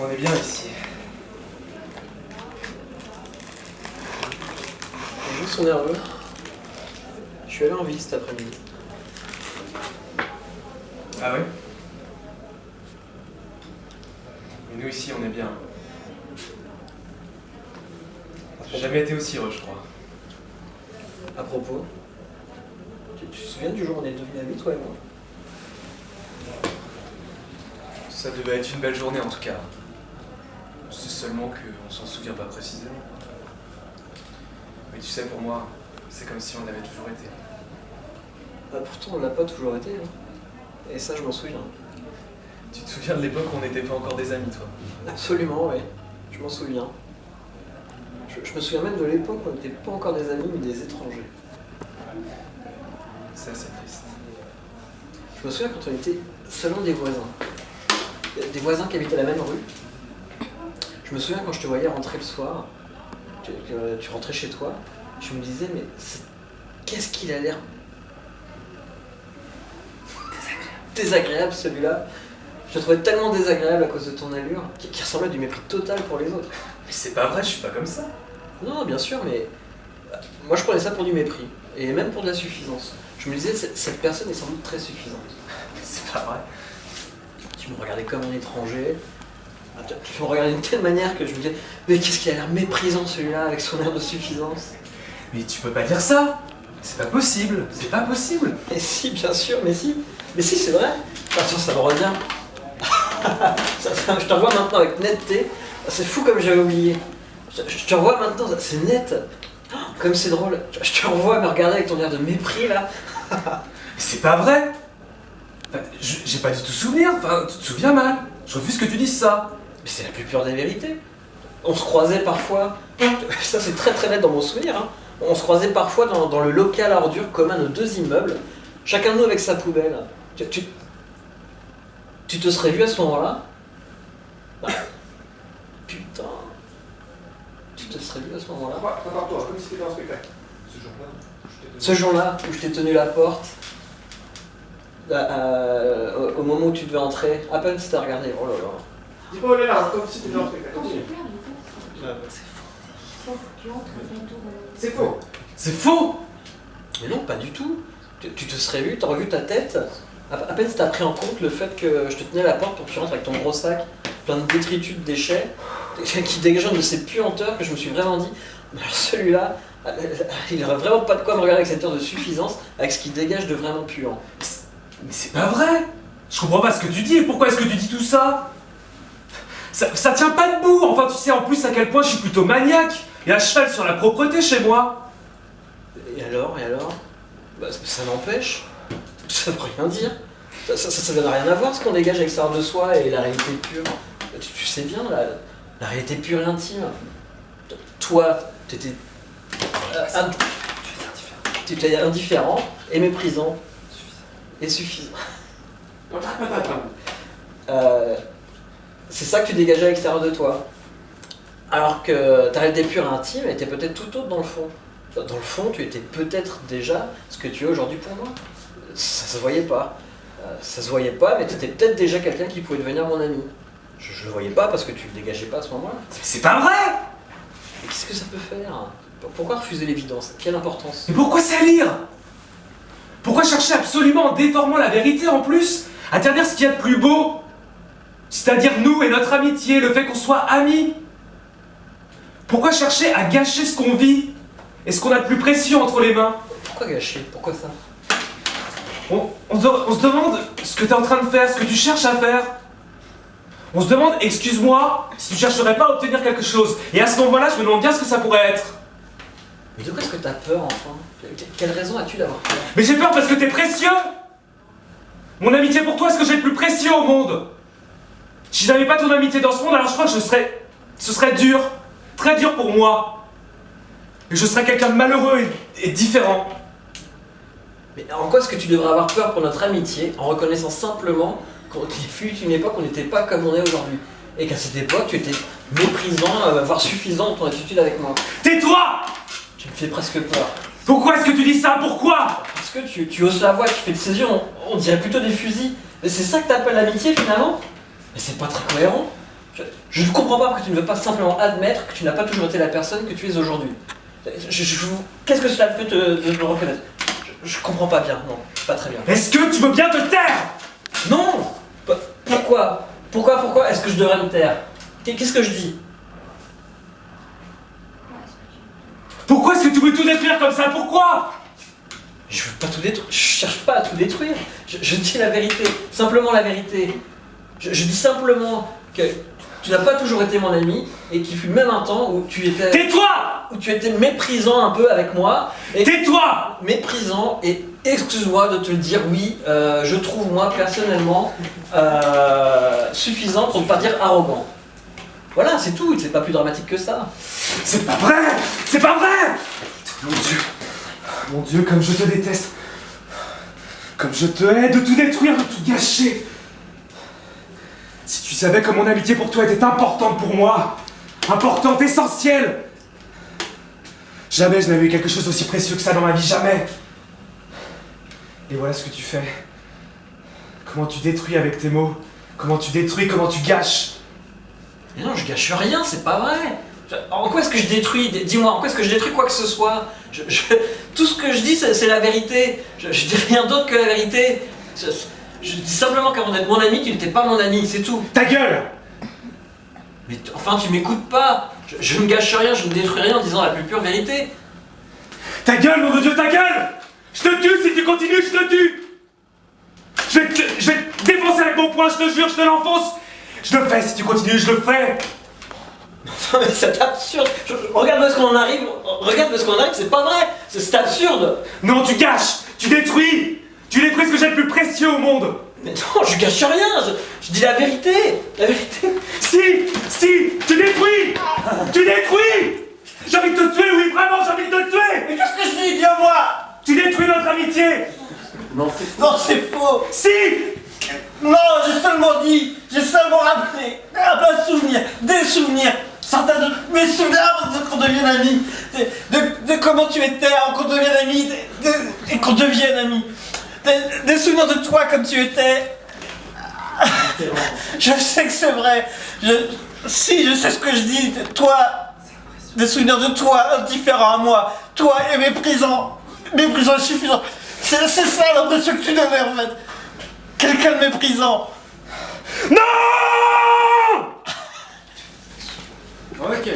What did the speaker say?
On est bien ici. Les gens sont nerveux. Je suis allé en ville cet après-midi. Ah ouais? Mais nous ici, on est bien. J'ai jamais été aussi heureux, je crois. À propos, tu te souviens du jour où on est devenus amis, toi et moi? Ça devait être une belle journée en tout cas. C'est seulement qu'on s'en souvient pas précisément. Mais tu sais, pour moi, c'est comme si on avait toujours été. Bah, pourtant, on l'a pas toujours été. Hein. Et ça, je m'en souviens. Tu te souviens de l'époque où on n'était pas encore des amis, toi? Absolument, oui. Je m'en souviens. Je me souviens même de l'époque où on n'était pas encore des amis, mais des étrangers. C'est assez triste. Je me souviens quand on était seulement des voisins. Des voisins qui habitaient la même rue. Je me souviens quand je te voyais rentrer le soir, que tu rentrais chez toi, je me disais, mais qu'est-ce qu'il a l'air désagréable celui-là. Je le trouvais tellement désagréable à cause de ton allure, qui ressemblait à du mépris total pour les autres. Mais c'est pas vrai, je suis pas comme ça. Non, bien sûr, mais moi je prenais ça pour du mépris, et même pour de la suffisance. Je me disais, cette personne est sans doute très suffisante. C'est pas vrai. Tu me regardais comme un étranger. Tu me regardais d'une telle manière que je me disais, mais qu'est-ce qu'il a l'air méprisant celui-là avec son air de suffisance. Mais tu peux pas dire ça. C'est pas possible, c'est pas possible. Mais si, bien sûr, mais si. Mais si, c'est vrai. Attention, ça me revient. Je te revois maintenant avec netteté. C'est fou comme j'avais oublié. Je te revois maintenant, c'est net. Comme c'est drôle. Je te revois me regarder avec ton air de mépris là. C'est pas vrai. Enfin, j'ai pas du tout souvenir, enfin, tu te souviens mal. Je refuse que tu dises ça. Mais c'est la plus pure des vérités. On se croisait parfois. Ça, c'est très très net dans mon souvenir. Hein. On se croisait parfois dans le local à ordures commun de 2 immeubles. Chacun de nous avec sa poubelle. Tu te serais vu à ce moment-là? Bah, putain. Tu te serais vu à ce moment-là? Prépare-toi, comme si t'étais en spectacle. Ce jour-là où je t'ai tenu la porte, au moment où tu devais entrer, à peine si t'as regardé. Oh là là. Dis pas oh là là, comme si t'étais en spectacle. C'est faux. C'est faux. Mais non, pas du tout. Tu te serais vu, t'aurais vu ta tête. À peine si t'as pris en compte le fait que je te tenais la porte pour que tu rentres avec ton gros sac plein de détritus, de déchets, qui dégageant de ces puanteurs que je me suis vraiment dit, mais alors celui-là, il aurait vraiment pas de quoi me regarder avec cette heure de suffisance, avec ce qui dégage de vraiment puant. Mais c'est pas vrai. Je comprends pas ce que tu dis et pourquoi est-ce que tu dis tout ça. Ça tient pas debout. Enfin, tu sais en plus à quel point je suis plutôt maniaque et à cheval sur la propreté chez moi. Et alors bah, ça n'empêche. Ça veut rien dire. Ça n'a rien à voir ce qu'on dégage avec l'extérieur de soi et la réalité pure. Tu sais bien, la réalité pure et intime. Toi, t'étais indifférent et méprisant et suffisant. C'est ça que tu dégageais à l'extérieur de toi. Alors que ta réalité pure et intime était peut-être tout autre dans le fond. Dans le fond, tu étais peut-être déjà ce que tu es aujourd'hui pour moi. Ça se voyait pas. Ça se voyait pas, mais tu étais peut-être déjà quelqu'un qui pouvait devenir mon ami. Je le voyais pas parce que tu le dégageais pas à ce moment-là. C'est pas vrai. Mais qu'est-ce que ça peut faire? Pourquoi refuser l'évidence? Quelle importance? Mais pourquoi salir? Pourquoi chercher absolument en déformant la vérité en plus à dire ce qu'il y a de plus beau? C'est-à-dire nous et notre amitié, le fait qu'on soit amis. Pourquoi chercher à gâcher ce qu'on vit et ce qu'on a de plus précieux entre les mains? Pourquoi gâcher? Pourquoi ça? On se demande ce que tu es en train de faire, ce que tu cherches à faire. On se demande, excuse-moi, si tu chercherais pas à obtenir quelque chose. Et à ce moment-là, je me demande bien ce que ça pourrait être. Mais de quoi est-ce que t'as peur, enfin? Quelle raison as-tu d'avoir peur? Mais j'ai peur parce que t'es précieux. Mon amitié pour toi, c'est ce que j'ai le plus précieux au monde. Si je n'avais pas ton amitié dans ce monde, alors je crois que ce serait dur, très dur pour moi. Et je serais quelqu'un de malheureux et différent. Mais en quoi est-ce que tu devrais avoir peur pour notre amitié en reconnaissant simplement qu'il fut une époque où on n'était pas comme on est aujourd'hui? Et qu'à cette époque, tu étais méprisant, voire suffisant dans ton attitude avec moi. Tais-toi! Tu me fais presque peur. Pourquoi est-ce que tu dis ça? Pourquoi? Parce que tu hausses la voix, tu fais de ces yeux, on dirait plutôt des fusils. Mais c'est ça que t'appelles l'amitié finalement? Mais c'est pas très cohérent. Je ne comprends pas pourquoi tu ne veux pas simplement admettre que tu n'as pas toujours été la personne que tu es aujourd'hui. Qu'est-ce que cela fait de le reconnaître? Je comprends pas bien, non, pas très bien. Est-ce que tu veux bien te taire? Non! Pourquoi? Pourquoi est-ce que je devrais me taire? Qu'est-ce que je dis? Pourquoi est-ce que tu veux tout détruire comme ça? Pourquoi? Je veux pas tout détruire, je cherche pas à tout détruire. Je dis la vérité, simplement la vérité. Je dis simplement que tu n'as pas toujours été mon ami et qu'il fut même un temps où tu étais... Tais-toi! Où tu étais méprisant un peu avec moi. Tais-toi! Méprisant et excuse-moi de te le dire, oui, je trouve moi personnellement suffisant pour ne pas dire arrogant. Voilà, c'est tout, c'est pas plus dramatique que ça. C'est pas vrai! C'est pas vrai! Mon Dieu, comme je te déteste. Comme je te hais de tout détruire, de tout gâcher. Si tu savais que mon amitié pour toi était importante pour moi, importante, essentielle. Jamais je n'avais eu quelque chose d'aussi précieux que ça dans ma vie, jamais. Et voilà ce que tu fais. Comment tu détruis avec tes mots. Comment tu détruis, comment tu gâches. Mais non, je gâche rien, c'est pas vrai. En quoi est-ce que je détruis? Dis-moi, en quoi est-ce que je détruis quoi que ce soit? Tout ce que je dis, c'est la vérité. Je dis rien d'autre que la vérité. Je dis simplement qu'avant d'être mon ami, tu n'étais pas mon ami, c'est tout. Ta gueule! Mais enfin, tu m'écoutes pas. Je ne gâche rien, je ne détruis rien en disant la plus pure vérité. Ta gueule, mon Dieu, ta gueule! Je te tue si tu continues, je te tue! Je vais te défoncer avec mon poing, je te jure, je te l'enfonce! Je le fais si tu continues, je le fais! Enfin, mais c'est absurde. Regarde où est-ce qu'on en arrive. Regarde où est-ce qu'on en arrive, c'est pas vrai. C'est absurde. Non, tu gâches! Tu détruis! Tu détruis ce que j'ai le plus précieux au monde! Mais non, je gâche rien. Je dis la vérité. La vérité. Si! Tu détruis! Tu détruis! J'ai envie de te tuer, oui, vraiment, j'ai envie de te tuer! Mais qu'est-ce que je dis? Dis-moi! Tu détruis notre amitié! Non, c'est faux. Non, c'est faux! Si! Non, j'ai seulement rappelé un plein de souvenirs, des souvenirs, certains de mes souvenirs avant qu'on devienne amis, de comment tu étais avant qu'on devienne amis, et qu'on devienne amis, des souvenirs de toi comme tu étais. Je sais que c'est vrai, je sais ce que je dis, toi, des souvenirs de toi différents à moi, toi et méprisant et suffisant. C'est ça l'impression que tu donnais en fait. Quelqu'un de méprisant. Non! Ok.